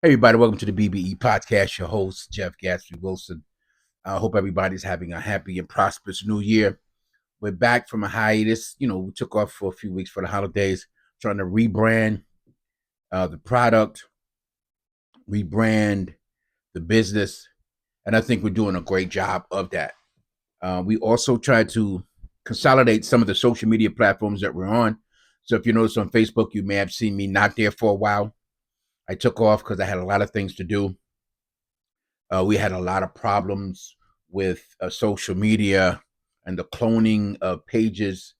Hey everybody, welcome to the BBE podcast. Your host, Jeff Gatsby Wilson. I hope everybody's having a happy and prosperous new year. We're back from a hiatus. We took off for a few weeks for the holidays, trying to rebrand the product, rebrand the business, and I think we're doing a great job of that. We also try to consolidate some of the social media platforms that we're on. So if you notice on Facebook, you may have seen me not there for a while. I took off because I had a lot of things to do. We had a lot of problems with social media and the cloning of pages,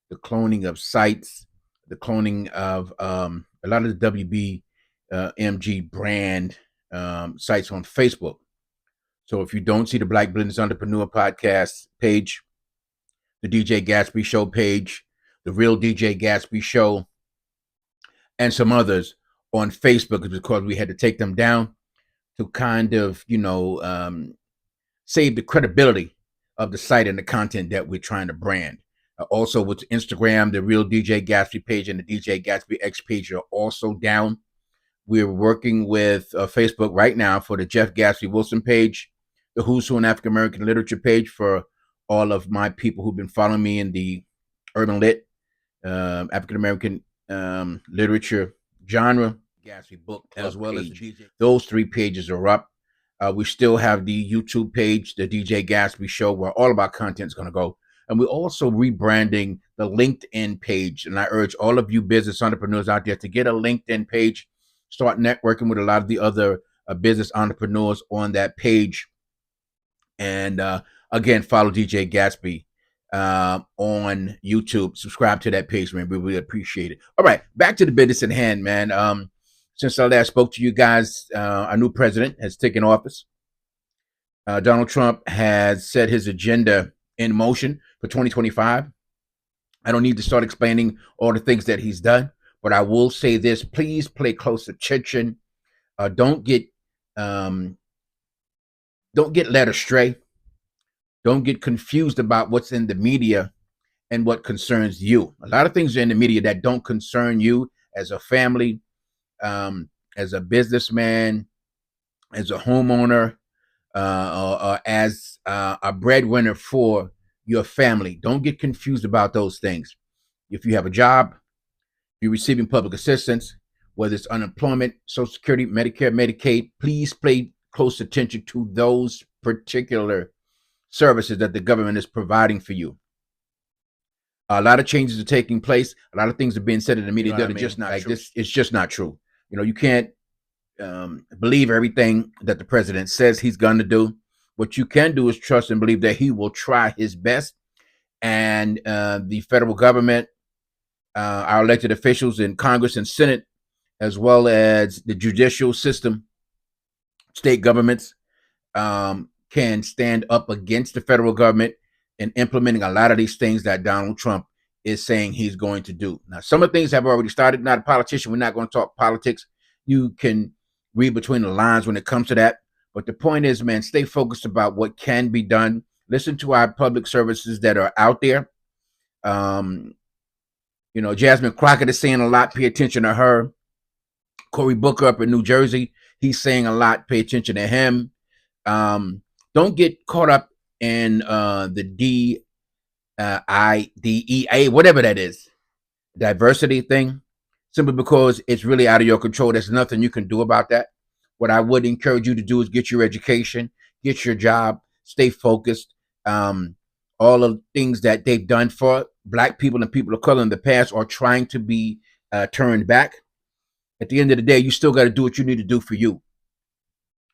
the cloning of sites, the cloning of a lot of the WBMG brand sites on Facebook. So if you don't see the Black Business Entrepreneur podcast page, the DJ Gatsby Show page, the Real DJ Gatsby Show, and some others on Facebook, it's because we had to take them down to kind of, save the credibility of the site and the content that we're trying to brand. Also, with Instagram, the Real DJ Gatsby page and the DJ Gatsby X page are also down. We're working with Facebook right now for the Jeff Gatsby Wilson page, the Who's Who in African American Literature page for all of my people who've been following me in the urban lit, African American literature genre, Gatsby book, as well as the DJ. Those three pages are up. We still have the YouTube page, the DJ Gatsby Show, where all of our content is going to go. And we're also rebranding the LinkedIn page. And I urge all of you business entrepreneurs out there to get a LinkedIn page, start networking with a lot of the other business entrepreneurs on that page. And again, follow DJ Gatsby on YouTube. Subscribe to that page, man. We really appreciate it. All right, back to the business at hand, man. Since I last spoke to you guys, our new president has taken office. Donald Trump has set his agenda in motion for 2025. I don't need to start explaining all the things that he's done, but I will say this: please pay close attention. Don't get led astray. Don't get confused about what's in the media and what concerns you. A lot of things are in the media that don't concern you as a family, as a businessman, as a homeowner, or as a breadwinner for your family. Don't get confused about those things. If you have a job, you're receiving public assistance, whether it's unemployment, Social Security, Medicare, Medicaid, please pay close attention to those particular services that the government is providing for you. A lot of changes are taking place. A lot of things are being said in the media that are just not like this. It's just not true. You can't believe everything that the president says he's going to do. What you can do is trust and believe that he will try his best. And the federal government, our elected officials in Congress and Senate, as well as the judicial system, state governments, can stand up against the federal government in implementing a lot of these things that Donald Trump is saying he's going to do. Now, some of the things have already started. Not a politician. We're not going to talk politics. You can read between the lines when it comes to that. But the point is, man, stay focused about what can be done. Listen to our public services that are out there. Jasmine Crockett is saying a lot. Pay attention to her. Cory Booker up in New Jersey, he's saying a lot. Pay attention to him. Don't get caught up in the IDEA, whatever that is, diversity thing, simply because it's really out of your control. There's nothing you can do about that. What I would encourage you to do is get your education, get your job, stay focused. All of the things that they've done for Black people and people of color in the past are trying to be turned back. At the end of the day, you still got to do what you need to do for you.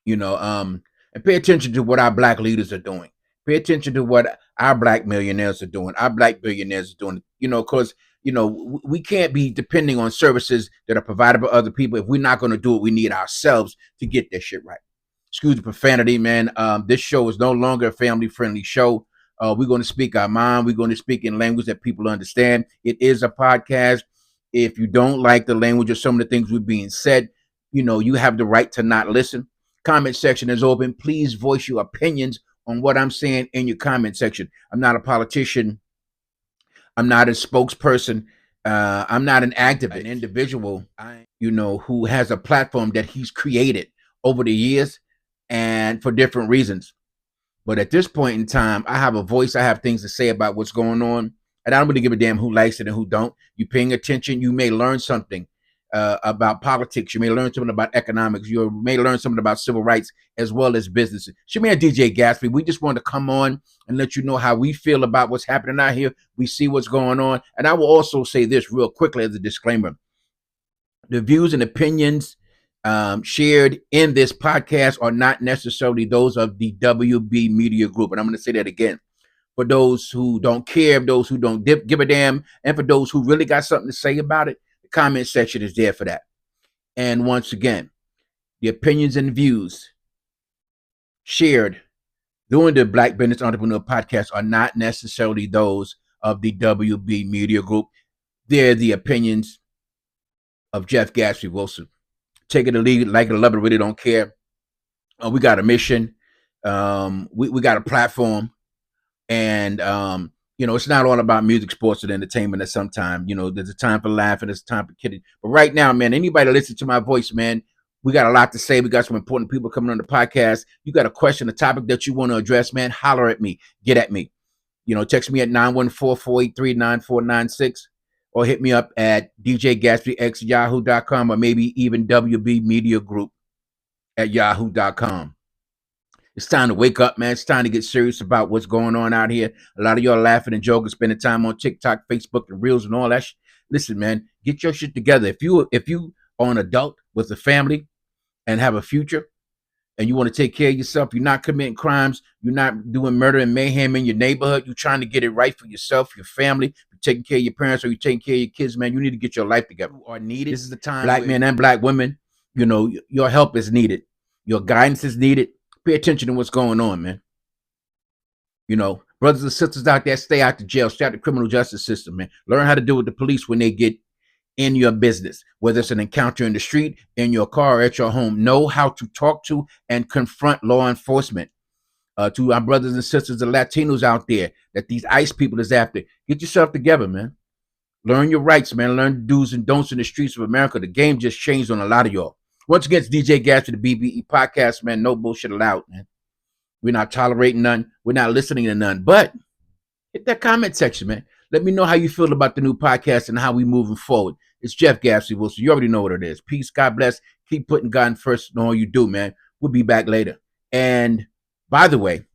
And pay attention to what our Black leaders are doing. Pay attention to what our Black millionaires are doing, our Black billionaires are doing, because, we can't be depending on services that are provided by other people. If we're not going to do it, we need ourselves to get that shit right. Excuse the profanity, man. This show is no longer a family-friendly show. We're going to speak our mind. We're going to speak in language that people understand. It is a podcast. If you don't like the language or some of the things we're being said, you have the right to not listen. Comment section is open. Please voice your opinions on what I'm saying in your comment section. I'm not a politician. I'm not a spokesperson. I'm not an activist, an individual. who has a platform that he's created over the years and for different reasons. But at this point in time, I have a voice. I have things to say about what's going on, and I don't really give a damn who likes it and who don't. You paying attention, you may learn something about politics. You may learn something about economics. You may learn something about civil rights as well as businesses. Shimmy and DJ Gatsby, we just want to come on and let you know how we feel about what's happening out here. We see what's going on, and I will also say this real quickly as a disclaimer: the views and opinions shared in this podcast are not necessarily those of the WB Media Group. And I'm going to say that again. For those who don't care, those who don't give a damn, and for those who really got something to say about it, the comment section is there for that. And once again, the opinions and views shared during the Black Business Entrepreneur Podcast are not necessarily those of the WB Media Group. They're the opinions of Jeff Gatsby Wilson. Take it or leave it, like it or love it, really don't care. We got a mission. We got a platform. And, it's not all about music, sports, and entertainment at some time. There's a time for laughing, there's a time for kidding. But right now, man, anybody listen to my voice, man, we got a lot to say. We got some important people coming on the podcast. You got a question, a topic that you want to address, man, holler at me. Get at me. Text me at 914-483-9496 or hit me up at djgatsbyx@yahoo.com or maybe even WB Media Group at yahoo.com. It's time to wake up, man. It's time to get serious about what's going on out here. A lot of y'all laughing and joking, spending time on TikTok, Facebook, and Reels and all that. Listen, man, get your shit together. If you are an adult with a family and have a future, and you want to take care of yourself, you're not committing crimes, you're not doing murder and mayhem in your neighborhood, you're trying to get it right for yourself, your family, you're taking care of your parents, or you're taking care of your kids, man, you need to get your life together. You are needed. This is the time. Black men and black women, your help is needed. Your guidance is needed. Pay attention to what's going on, man. Brothers and sisters out there, stay out the jail, stay out the criminal justice system, man. Learn how to deal with the police when they get in your business, whether it's an encounter in the street, in your car, or at your home. Know how to talk to and confront law enforcement. To our brothers and sisters, the Latinos out there that these ICE people is after, get yourself together, man. Learn your rights, man. Learn the do's and don'ts in the streets of America. The game just changed on a lot of y'all. Once again, it's DJ Gatsby, the BBE podcast, man. No bullshit allowed, man. We're not tolerating none. We're not listening to none. But hit that comment section, man. Let me know how you feel about the new podcast and how we moving forward. It's Jeff Gatsby Wilson. You already know what it is. Peace, God bless. Keep putting God first in all you do, man. We'll be back later. And by the way,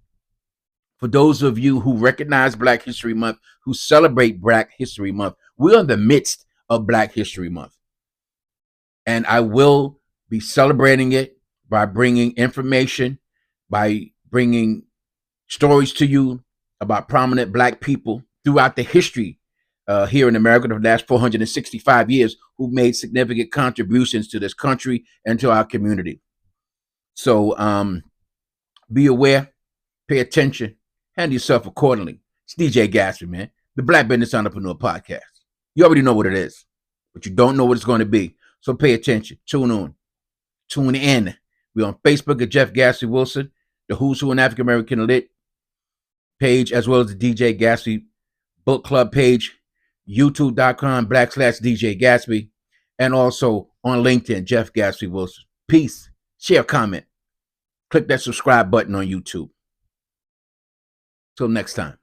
for those of you who recognize Black History Month, who celebrate Black History Month, we're in the midst of Black History Month. And I will be celebrating it by bringing information, by bringing stories to you about prominent Black people throughout the history here in America the last 465 years who made significant contributions to this country and to our community. So be aware, pay attention, handle yourself accordingly. It's DJ Gatsby, man, the Black Business Entrepreneur Podcast. You already know what it is, but you don't know what it's going to be. So pay attention, tune on, tune in. We're on Facebook at Jeff Gatsby Wilson, the Who's Who in African American Lit page, as well as the DJ Gatsby Book Club page, youtube.com/DJ Gatsby, and also on LinkedIn, Jeff Gatsby Wilson. Peace. Share, comment. Click that subscribe button on YouTube. Till next time.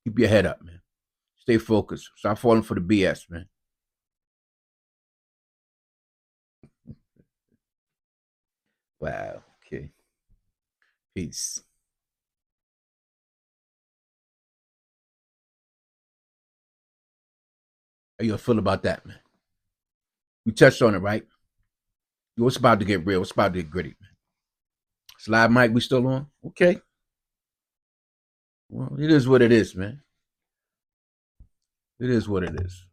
Keep your head up, man. Stay focused. Stop falling for the BS, man. Wow. Okay. Peace. How you feel about that, man? We touched on it, right? What's about to get real? What's about to get gritty, man? Slide mic, we still on? Okay. Well, it is what it is, man. It is what it is.